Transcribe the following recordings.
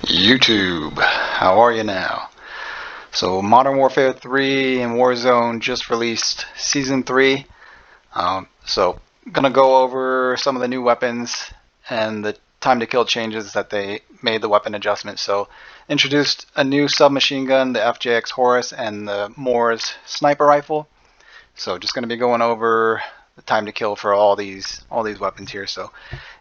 YouTube, how are you now? So Modern Warfare 3 and Warzone just released Season 3. So gonna go over some of the new weapons and the time to kill changes that they made the weapon adjustment. So introduced a new submachine gun, the FJX Horus, and the MWIII sniper rifle. So just gonna be going over the time to kill for all these weapons here. So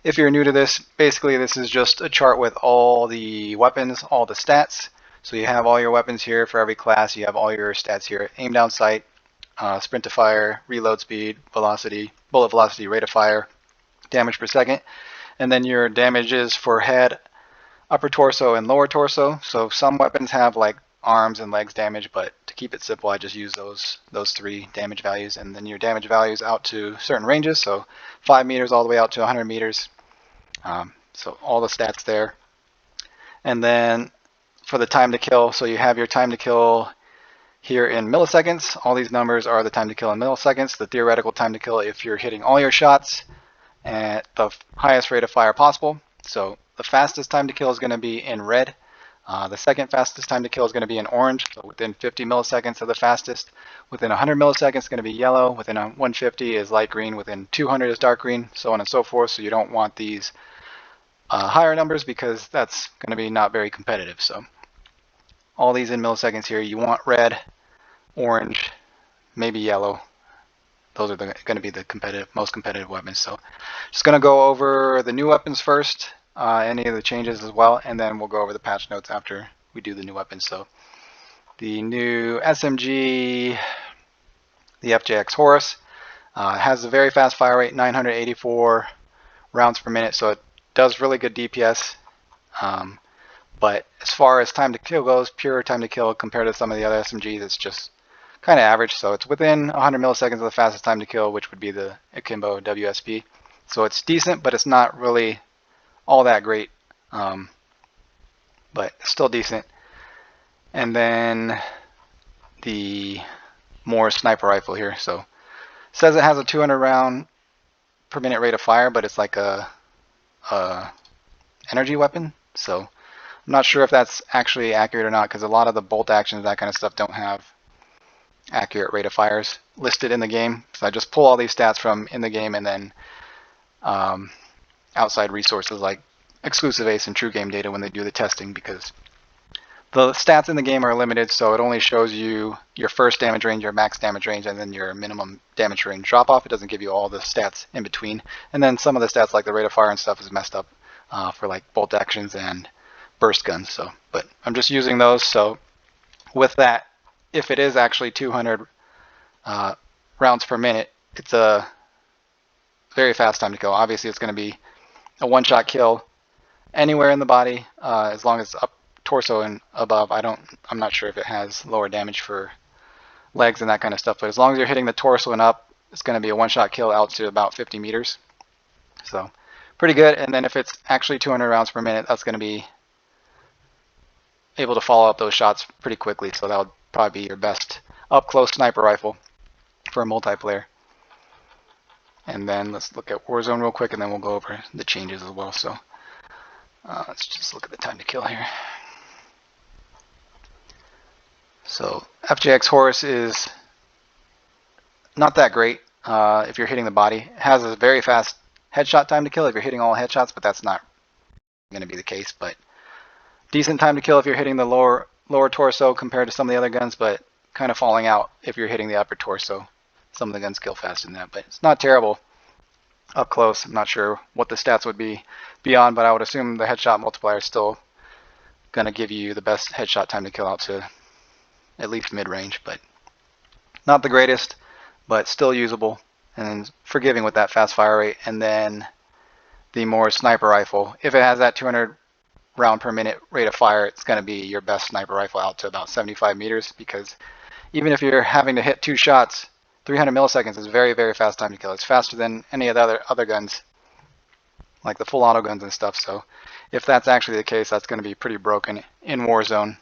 if you're new to this, basically this is just a chart with all the weapons, all the stats. So you have all your weapons here for every class. You have all your stats here: aim down sight, sprint to fire, reload speed, velocity, bullet velocity, rate of fire, damage per second, and then your damages for head, upper torso, and lower torso. So some weapons have like arms and legs damage, but to keep it simple, I just use those three damage values, and then your damage values out to certain ranges. So 5 meters all the way out to 100 meters. So all the stats there. And then for the time to kill, so you have your time to kill here in milliseconds. All these numbers are the time to kill in milliseconds. The theoretical time to kill if you're hitting all your shots at the highest rate of fire possible. So the fastest time to kill is going to be in red. The second fastest time to kill is going to be in orange, so within 50 milliseconds of the fastest. Within 100 milliseconds is going to be yellow. Within 150 is light green. Within 200 is dark green, so on and so forth. So you don't want these higher numbers because that's going to be not very competitive. So all these in milliseconds here, you want red, orange, maybe yellow. Those are going to be the most competitive weapons. So just going to go over the new weapons first, any of the changes as well, and then we'll go over the patch notes after we do the new weapons. So the new SMG, the FJX Horus, has a very fast fire rate, 984 rounds per minute, so it does really good DPS. But as far as time to kill goes, pure time to kill compared to some of the other SMGs, it's just kind of average. So it's within 100 milliseconds of the fastest time to kill, which would be the Akimbo WSP. So it's decent, but it's not really all that great, but still decent. And then the MWIII sniper rifle here. So it says it has a 200 round per minute rate of fire, but it's like a energy weapon. So I'm not sure if that's actually accurate or not, because a lot of the bolt actions, that kind of stuff, don't have accurate rate of fires listed in the game. So I just pull all these stats from in the game and then outside resources like Exclusive Ace and True Game Data when they do the testing, because the stats in the game are limited, so it only shows you your first damage range, your max damage range, and then your minimum damage range drop off. It doesn't give you all the stats in between. And then some of the stats like the rate of fire and stuff is messed up for like bolt actions and burst guns. So, but I'm just using those. So with that, if it is actually 200 rounds per minute, it's a very fast time to kill. Obviously, it's going to be a one-shot kill anywhere in the body, as long as it's up torso and above. I'm not sure if it has lower damage for legs and that kind of stuff, but as long as you're hitting the torso and up, it's going to be a one-shot kill out to about 50 meters. So pretty good. And then if it's actually 200 rounds per minute, that's going to be able to follow up those shots pretty quickly. So that would probably be your best up-close sniper rifle for a multiplayer. And then let's look at Warzone real quick, and then we'll go over the changes as well. So let's just look at the time to kill here. So FJX Horus is not that great if you're hitting the body. It has a very fast headshot time to kill if you're hitting all headshots, but that's not going to be the case. But decent time to kill if you're hitting the lower torso compared to some of the other guns, but kind of falling out if you're hitting the upper torso. Some of the guns kill faster than that, but it's not terrible up close. I'm not sure what the stats would be beyond, but I would assume the headshot multiplier is still going to give you the best headshot time to kill out to at least mid-range, but not the greatest, but still usable and forgiving with that fast fire rate. And then the MWIII sniper rifle, if it has that 200 round per minute rate of fire, it's going to be your best sniper rifle out to about 75 meters, because even if you're having to hit 2 shots, 300 milliseconds is very, very fast time to kill. It's faster than any of the other guns, like the full auto guns and stuff. So if that's actually the case, that's going to be pretty broken in Warzone.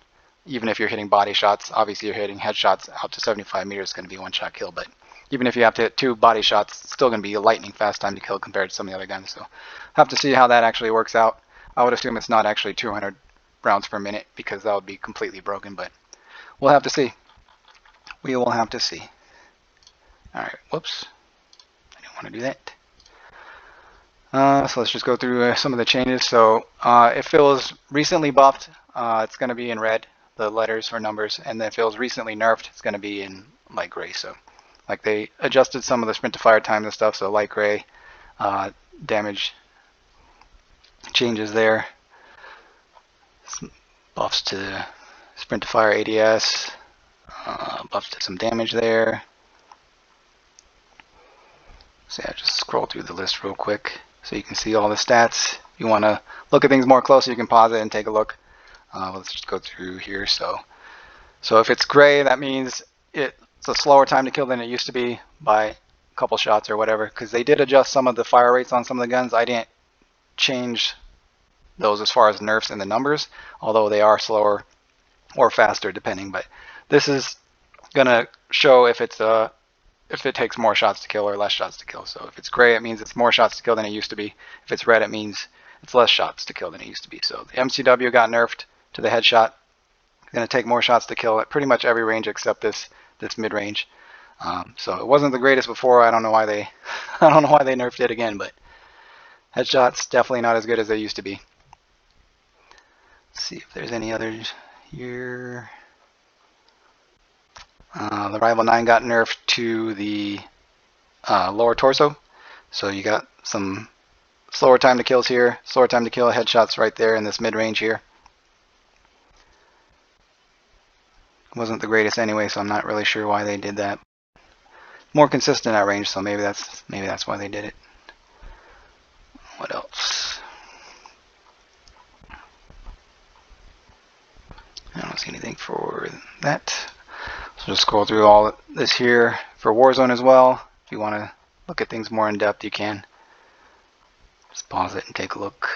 Even if you're hitting body shots, obviously you're hitting headshots out to 75 meters, it's going to be a one-shot kill. But even if you have to hit 2 body shots, it's still going to be a lightning fast time to kill compared to some of the other guns. So have to see how that actually works out. I would assume it's not actually 200 rounds per minute because that would be completely broken, but we'll have to see. We will have to see. Alright, whoops. I didn't want to do that. So let's just go through some of the changes. So if it was recently buffed, it's going to be in red, the letters or numbers, and then if it was recently nerfed, it's going to be in light gray. So like they adjusted some of the sprint to fire times and stuff, so light gray damage changes there. Some buffs to sprint to fire ADS, buffs to some damage there. So yeah, just scroll through the list real quick so you can see all the stats. If you want to look at things more closely, you can pause it and take a look. Let's just go through here. So if it's gray, that means it's a slower time to kill than it used to be by a couple shots or whatever, because they did adjust some of the fire rates on some of the guns. I didn't change those as far as nerfs in the numbers, although they are slower or faster depending. But this is gonna show if it's if it takes more shots to kill or less shots to kill. So if it's gray, it means it's more shots to kill than it used to be. If it's red, it means it's less shots to kill than it used to be. So the MCW got nerfed to the headshot. It's going to take more shots to kill at pretty much every range except this mid-range. So it wasn't the greatest before. I don't know why they nerfed it again, but headshots definitely not as good as they used to be. Let's see if there's any others here. The Rival 9 got nerfed to the lower torso. So you got some slower time to kills here, slower time to kill headshots right there in this mid-range here. Wasn't the greatest anyway, so I'm not really sure why they did that. More consistent at range, so maybe that's why they did it. What else? I don't see anything for that. So just scroll through all this here for Warzone as well. If you want to look at things more in depth, you can. Just pause it and take a look.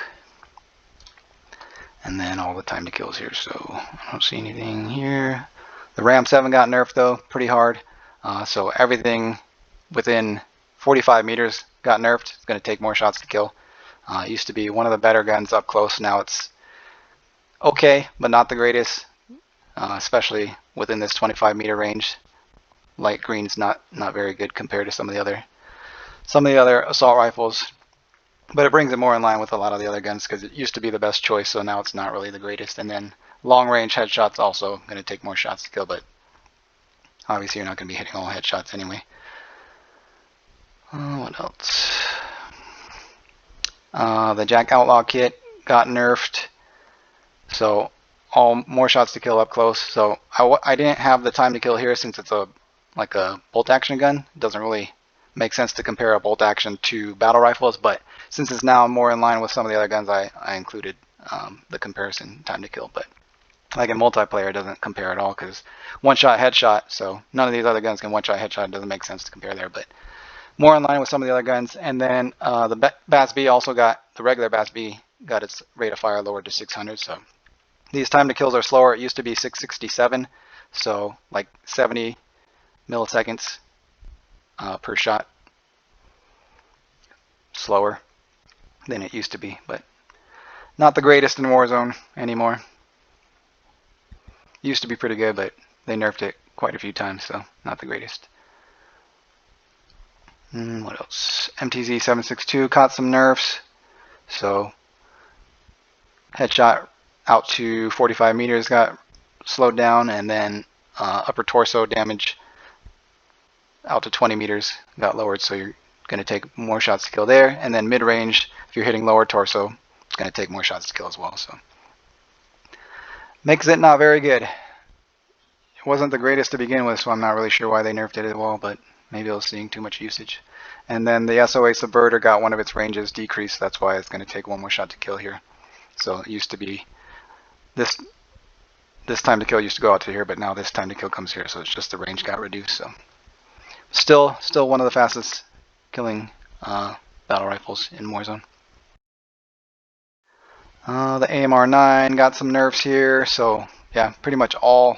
And then all the time to kills here. So I don't see anything here. The Ram 7 got nerfed though, pretty hard. So everything within 45 meters got nerfed. It's going to take more shots to kill. It used to be one of the better guns up close. Now it's okay, but not the greatest. Especially within this 25 meter range. Light green's not very good compared to some of the other assault rifles, but it brings it more in line with a lot of the other guns because it used to be the best choice, so now it's not really the greatest. And then long range headshots also going to take more shots to kill, but obviously you're not going to be hitting all headshots anyway. What else? The Jack Outlaw kit got nerfed, so more shots to kill up close. So I didn't have the time to kill here since it's like a bolt action gun. It doesn't really make sense to compare a bolt action to battle rifles, but since it's now more in line with some of the other guns, I included the comparison time to kill. But like in multiplayer, it doesn't compare at all because one-shot headshot, so none of these other guns can one-shot headshot. It doesn't make sense to compare there, but more in line with some of the other guns. And then the BAS-B also got, the regular BAS-B got its rate of fire lowered to 600, so these time to kills are slower. It used to be 667, so like 70 milliseconds per shot. Slower than it used to be, but not the greatest in Warzone anymore. Used to be pretty good, but they nerfed it quite a few times, so not the greatest. What else? MTZ 762 caught some nerfs, so headshot out to 45 meters got slowed down, and then upper torso damage out to 20 meters got lowered, so you're going to take more shots to kill there. And then mid-range, if you're hitting lower torso, it's going to take more shots to kill as well. So makes it not very good. It wasn't the greatest to begin with, so I'm not really sure why they nerfed it as well, but maybe I was seeing too much usage. And then the SOA Subverter got one of its ranges decreased. That's why it's going to take one more shot to kill here. So it used to be this time to kill used to go out to here, but now this time to kill comes here, so it's just the range got reduced. So still one of the fastest killing battle rifles in Warzone. The AMR-9 got some nerfs here, so yeah, pretty much at all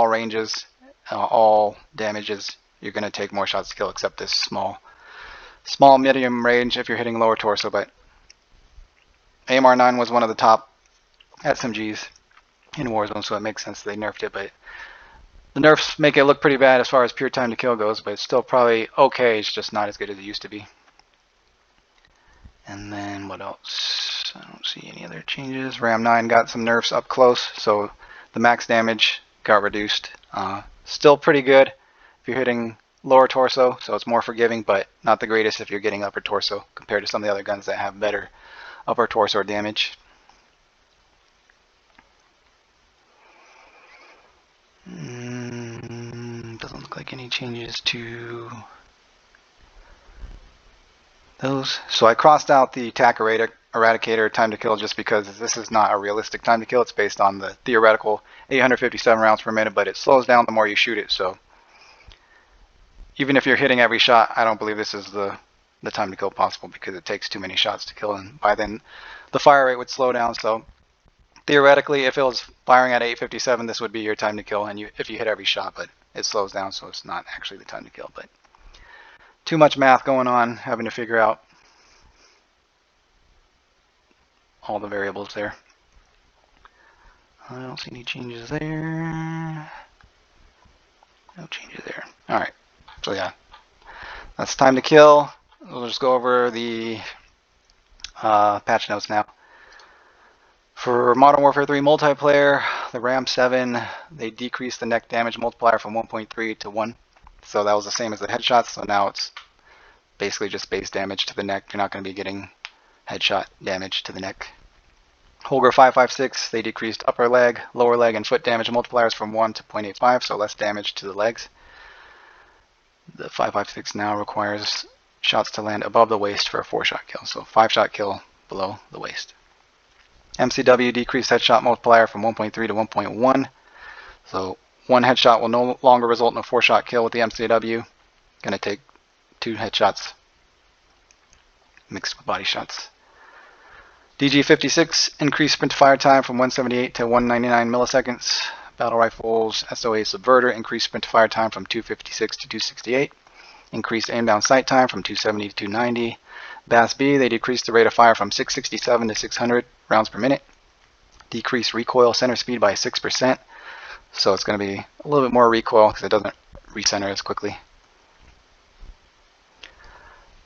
ranges, all damages, you're going to take more shots to kill, except this small medium range if you're hitting lower torso. But AMR-9 was one of the top SMGs in Warzone, so it makes sense they nerfed it. But the nerfs make it look pretty bad as far as pure time to kill goes, but it's still probably okay. It's just not as good as it used to be. And then what else? I don't see any other changes. Ram 9 got some nerfs up close, so the max damage got reduced. Still pretty good if you're hitting lower torso, so it's more forgiving, but not the greatest if you're getting upper torso compared to some of the other guns that have better upper torso damage. Doesn't look like any changes to those. So I crossed out the attack eradicator time to kill just because this is not a realistic time to kill. It's based on the theoretical 857 rounds per minute, but it slows down the more you shoot it. So even if you're hitting every shot, I don't believe this is the time to kill possible because it takes too many shots to kill, and by then the fire rate would slow down. So theoretically, if it was firing at 857, this would be your time to kill, and if you hit every shot, but it slows down, so it's not actually the time to kill. But too much math going on, having to figure out all the variables there. I don't see any changes there. No changes there. Alright, so yeah, that's time to kill. We'll just go over the patch notes now. For Modern Warfare 3 multiplayer, the Ram 7, they decreased the neck damage multiplier from 1.3 to 1. So that was the same as the headshots, so now it's basically just base damage to the neck. You're not going to be getting headshot damage to the neck. Holger 556, they decreased upper leg, lower leg, and foot damage multipliers from 1 to 0.85, so less damage to the legs. The 556 now requires shots to land above the waist for a 4-shot kill, so 5-shot kill below the waist. MCW decreased headshot multiplier from 1.3 to 1.1, so 1 headshot will no longer result in a 4-shot kill with the MCW. Going to take 2 headshots mixed with body shots. DG56 increased sprint to fire time from 178 to 199 milliseconds. Battle Rifles SOA Subverter increased sprint to fire time from 256 to 268. Increased aim down sight time from 270 to 290. Bass B, they decreased the rate of fire from 667 to 600 rounds per minute. Decreased recoil center speed by 6%. So it's going to be a little bit more recoil because it doesn't recenter as quickly.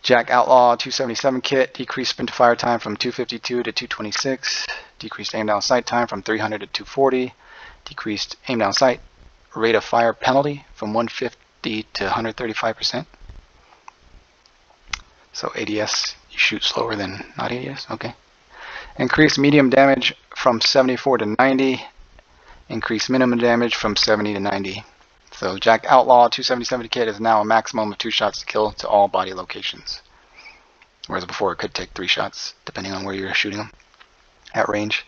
Jack Outlaw 277 kit decreased sprint to fire time from 252 to 226. Decreased aim down sight time from 300 to 240. Decreased aim down sight rate of fire penalty from 150 to 135%. So ADS, you shoot slower than not ADS? Okay. Increased medium damage from 74 to 90. Increased minimum damage from 70 to 90. So Jack Outlaw 277 kit is now a maximum of 2 shots to kill to all body locations. Whereas before it could take 3 shots depending on where you're shooting them at range.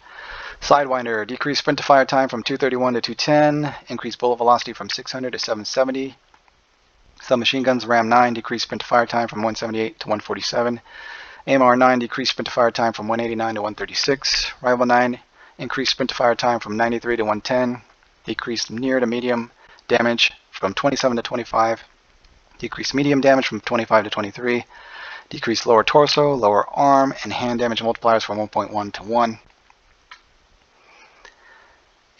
Sidewinder decreased sprint to fire time from 231 to 210. Increased bullet velocity from 600 to 770. Submachine guns Ram 9 decreased sprint to fire time from 178 to 147. AMR 9 decreased sprint to fire time from 189 to 136. Rival 9 increased sprint to fire time from 93 to 110. Decreased near to medium damage from 27 to 25. Decreased medium damage from 25 to 23. Decreased lower torso, lower arm, and hand damage multipliers from 1.1 to 1.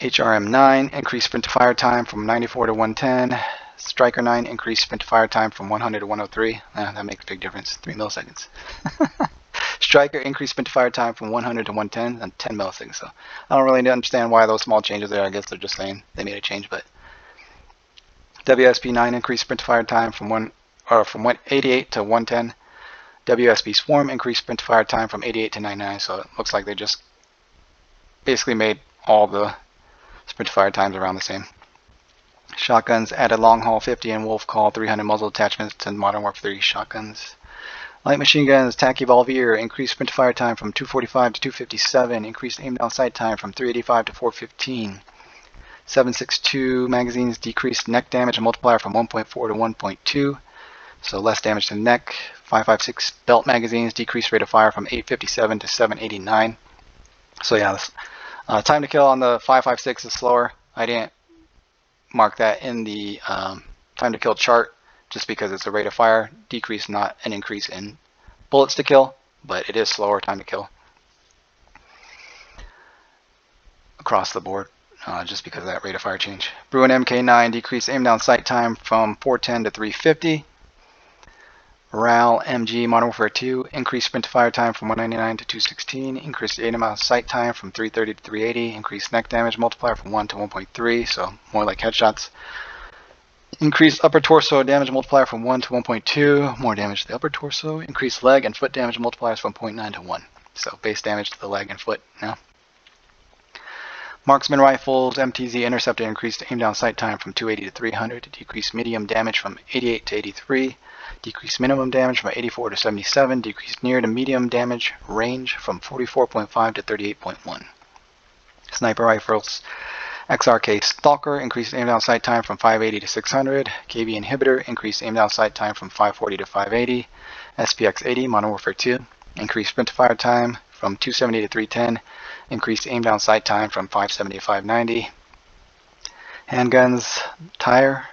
HRM 9 increased sprint to fire time from 94 to 110. Striker 9 increased sprint to fire time from 100 to 103. That makes a big difference, 3 milliseconds. Striker increased sprint to fire time from 100 to 110 and 10 milliseconds. So I don't really understand why those small changes there. I guess they're just saying they made a change. But WSP 9 increased sprint to fire time from 188 to 110. WSP Swarm increased sprint to fire time from 88 to 99. So it looks like they just basically made all the sprint to fire times around the same. Shotguns added Long Haul 50 and Wolf Call 300 muzzle attachments to Modern Warfare 3 shotguns. Light machine guns Tacky Volvier increased sprint to fire time from 245 to 257. Increased aim down sight time from 385 to 415. 7.62 magazines decreased neck damage multiplier from 1.4 to 1.2. So less damage to the neck. 5.56 belt magazines decreased rate of fire from 857 to 789. So yeah, this, time to kill on the 5.56 is slower. I didn't mark that in the time to kill chart just because it's a rate of fire decrease, not an increase in bullets to kill, but it is slower time to kill. across the board, just because of that rate of fire change. Bruin MK9 decreased aim down sight time from 410 to 350. RAL MG Modern Warfare 2 increased sprint to fire time from 199 to 216. Increased aim down sight time from 330 to 380. Increased neck damage multiplier from 1 to 1.3, so more like headshots. Increased upper torso damage multiplier from 1 to 1.2, more damage to the upper torso. Increased leg and foot damage multipliers from 0.9 to 1. So base damage to the leg and foot now. Marksman Rifles MTZ Interceptor increased aim down sight time from 280 to 300. Decreased medium damage from 88 to 83. Decreased minimum damage from 84 to 77. Decreased near to medium damage range from 44.5 to 38.1. Sniper Rifles XRK Stalker increased aim down sight time from 580 to 600. KB Inhibitor increased aim down sight time from 540 to 580. SPX 80 Modern Warfare 2 increased sprint to fire time from 270 to 310. Increased aim down sight time from 570 to 590. Handguns Tire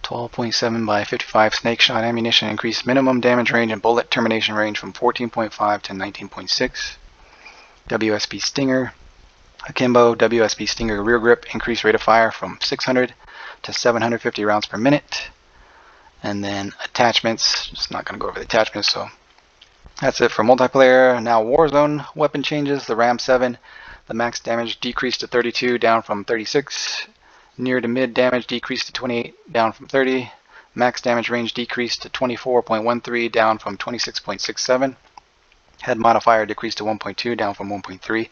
12.7 by 55 snake shot ammunition increased minimum damage range and bullet termination range from 14.5 to 19.6. WSP Stinger Akimbo WSP Stinger rear grip increased rate of fire from 600 to 750 rounds per minute. And then attachments, just not going to go over the attachments, so that's it for multiplayer. Now Warzone weapon changes. The Ram 7, the max damage decreased to 32 down from 36. Near to mid damage decreased to 28 down from 30. Max damage range decreased to 24.13 down from 26.67. Head modifier decreased to 1.2 down from 1.3.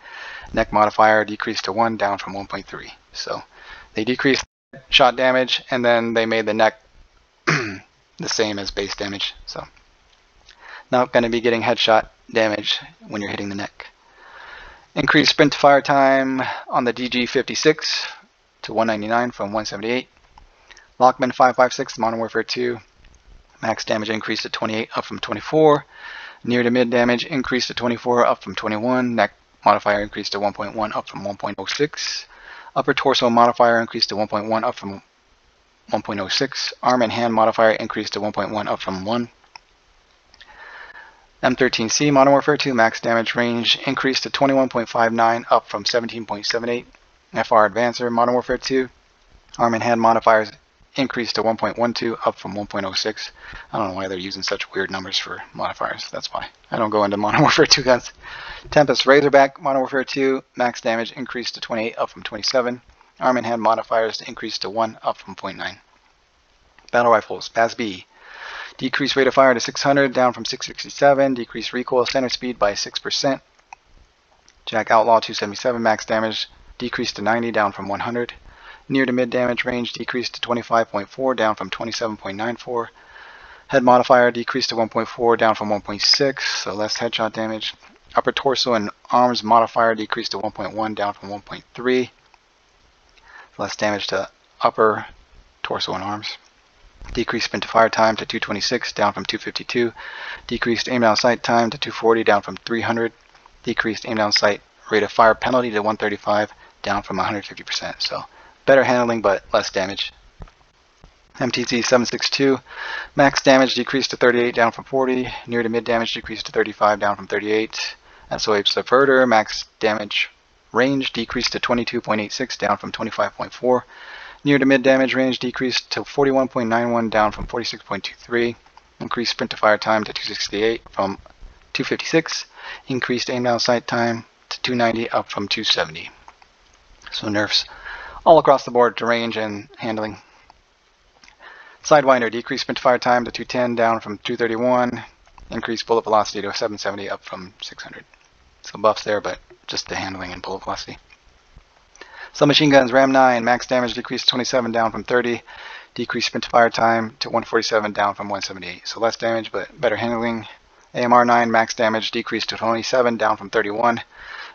Neck modifier decreased to 1 down from 1.3. So they decreased shot damage and then they made the neck the same as base damage. So not going to be getting headshot damage when you're hitting the neck. Increased sprint to fire time on the DG56 to 199 from 178. Lockman 556 Modern Warfare 2. Max damage increased to 28 up from 24. Near to mid damage increased to 24 up from 21. Neck modifier increased to 1.1 up from 1.06. Upper torso modifier increased to 1.1 up from 1.06. Arm and hand modifier increased to 1.1 up from 1. M13C Modern Warfare 2 max damage range increased to 21.59 up from 17.78. FR Advancer Modern Warfare 2 arm and hand modifiers increased to 1.12 up from 1.06. I don't know why they're using such weird numbers for modifiers. That's why I don't go into Modern Warfare 2 guns. Tempest Razorback Modern Warfare 2 max damage increased to 28 up from 27. Arm and hand modifiers increased to 1 up from 0.9. Battle Rifles BAS-B decreased rate of fire to 600 down from 667. Decreased recoil center speed by 6%. Jack Outlaw 277 max damage decreased to 90 down from 100. Near to mid damage range decreased to 25.4 down from 27.94. Head modifier decreased to 1.4 down from 1.6, so less headshot damage. Upper torso and arms modifier decreased to 1.1 down from 1.3. Less damage to upper torso and arms. Decreased sprint to fire time to 226 down from 252. Decreased aim down sight time to 240 down from 300. Decreased aim down sight rate of fire penalty to 135 down from 150%. So better handling but less damage. MTZ 762 max damage decreased to 38 down from 40. Near to mid damage decreased to 35 down from 38. SOA Subverter max damage range decreased to 22.86 down from 25.4. Near to mid damage range decreased to 41.91 down from 46.23. Increased sprint to fire time to 268 from 256. Increased aim down sight time to 290 up from 270. So nerfs all across the board to range and handling. Sidewinder decreased sprint to fire time to 210 down from 231. Increased bullet velocity to 770 up from 600. So buffs there, but just the handling and bullet velocity. Submachine guns Ram 9 max damage decreased to 27 down from 30. Decreased sprint to fire time to 147 down from 178. So less damage but better handling. AMR 9 max damage decreased to 27 down from 31.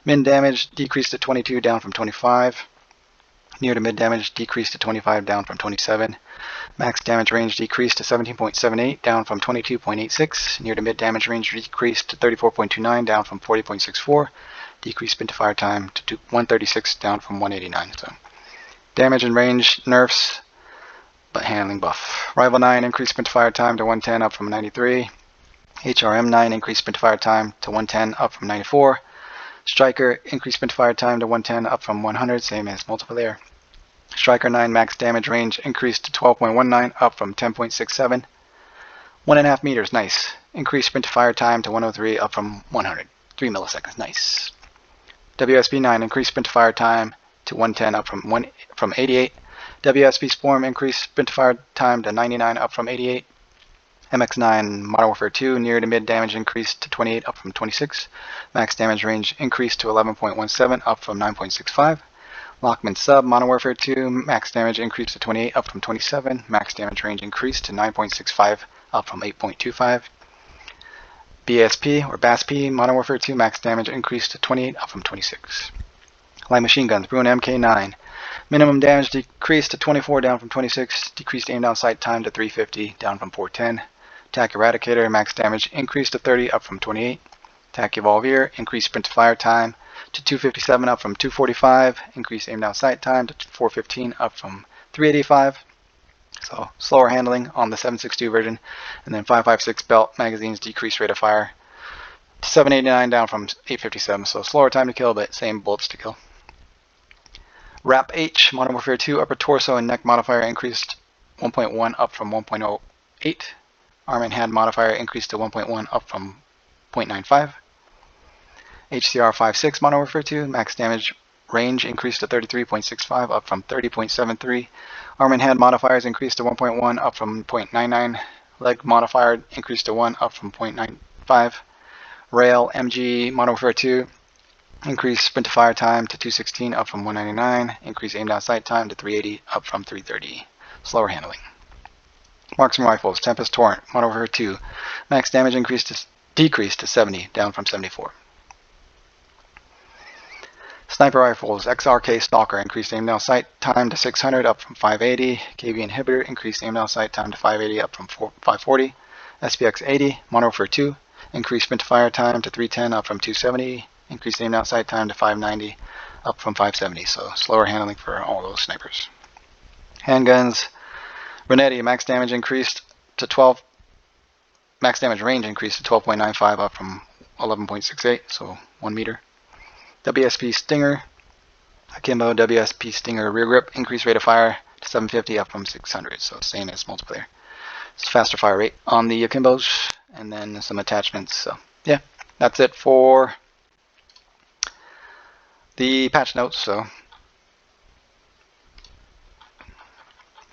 Min damage decreased to 22 down from 25. Near to mid damage decreased to 25 down from 27. Max damage range decreased to 17.78 down from 22.86. Near to mid damage range decreased to 34.29 down from 40.64. Decreased sprint to fire time to 136 down from 189. So damage and range nerfs, but handling buff. Rival 9 increased sprint to fire time to 110 up from 93. HRM 9 increased sprint to fire time to 110 up from 94. Striker, increased sprint to fire time to 110, up from 100, same as multiplayer. Striker 9 max damage range increased to 12.19, up from 10.67. 1.5 meters, nice. Increased sprint to fire time to 103, up from 100. 3 milliseconds, nice. WSP 9 increased sprint to fire time to 110, up from 88. WSP Swarm increased sprint to fire time to 99, up from 88. MX9 Modern Warfare 2 near to mid damage increased to 28, up from 26. Max damage range increased to 11.17, up from 9.65. Lockman Sub Modern Warfare 2 max damage increased to 28, up from 27. Max damage range increased to 9.65, up from 8.25. BSP or BASP Modern Warfare 2 max damage increased to 28, up from 26. Light machine guns Bruin MK9 minimum damage decreased to 24, down from 26. Decreased aim down sight time to 350, down from 410. TAC Eradicator max damage increased to 30, up from 28. TAC Evolver increased sprint to fire time to 257, up from 245. Increased aim down sight time to 415, up from 385. So slower handling on the 7.62 version. And then 5.56 belt magazines decreased rate of fire to 789, down from 857. So slower time to kill, but same bullets to kill. Wrap H Modern Warfare 2 upper torso and neck modifier increased 1.1, up from 1.08. Arm and hand modifier increased to 1.1, up from 0.95. HCR 5.6 Modern Warfare 2 max damage range increased to 33.65, up from 30.73. Arm and hand modifiers increased to 1.1, up from 0.99. Leg modifier increased to 1, up from 0.95. Rail MG Modern Warfare 2 increased sprint to fire time to 216, up from 199. Increased aim down sight time to 380, up from 330. Slower handling. Marksman rifles Tempest Torrent Modern Warfare 2 max damage decreased to 70, down from 74. Sniper rifles XRK Stalker increased aim down sight time to 600, up from 580. KV Inhibitor increased aim down sight time to 580, up from 540. SPX 80 Modern Warfare 2 increased sprint to fire time to 310, up from 270. Increased aim down sight time to 590, up from 570. So slower handling for all those snipers. Handguns Renetti max damage increased to 12. Max damage range increased to 12.95, up from 11.68, so 1 meter. WSP Stinger Akimbo WSP Stinger rear grip increased rate of fire to 750, up from 600, so same as multiplayer. It's faster fire rate on the Akimbos, and then some attachments. So yeah, that's it for the patch notes. So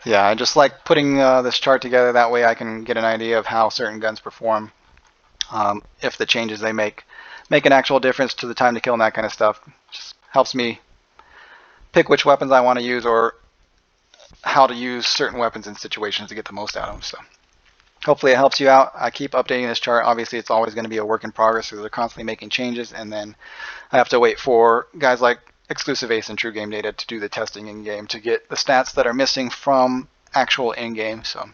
yeah, I just like putting this chart together, that way I can get an idea of how certain guns perform, if the changes they make an actual difference to the time to kill and that kind of stuff. Just helps me pick which weapons I want to use, or how to use certain weapons in situations to get the most out of them. So hopefully it helps you out. I keep updating this chart. Obviously it's always going to be a work in progress, so they're constantly making changes, and then I have to wait for guys like Exclusive Ace and True Game Data to do the testing in game to get the stats that are missing from actual in game. So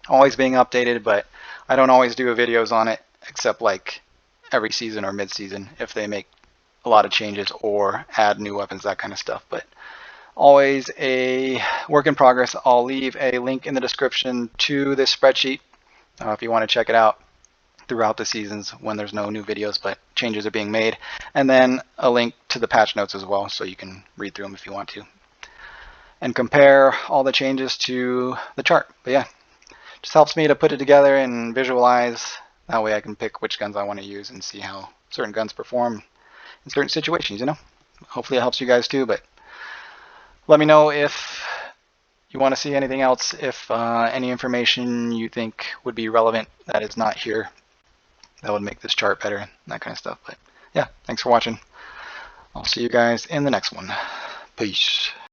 always being updated, but I don't always do videos on it, except like every season or mid-season if they make a lot of changes or add new weapons, that kind of stuff. But always a work in progress. I'll leave a link in the description to this spreadsheet if you want to check it out throughout the seasons when there's no new videos but changes are being made, and then a link to the patch notes as well, so you can read through them if you want to and compare all the changes to the chart. But yeah, just helps me to put it together and visualize. That way I can pick which guns I want to use and see how certain guns perform in certain situations, you know. Hopefully it helps you guys too, but let me know if you want to see anything else, if any information you think would be relevant that is not here, that would make this chart better and that kind of stuff. But yeah, thanks for watching. I'll see you guys in the next one. Peace.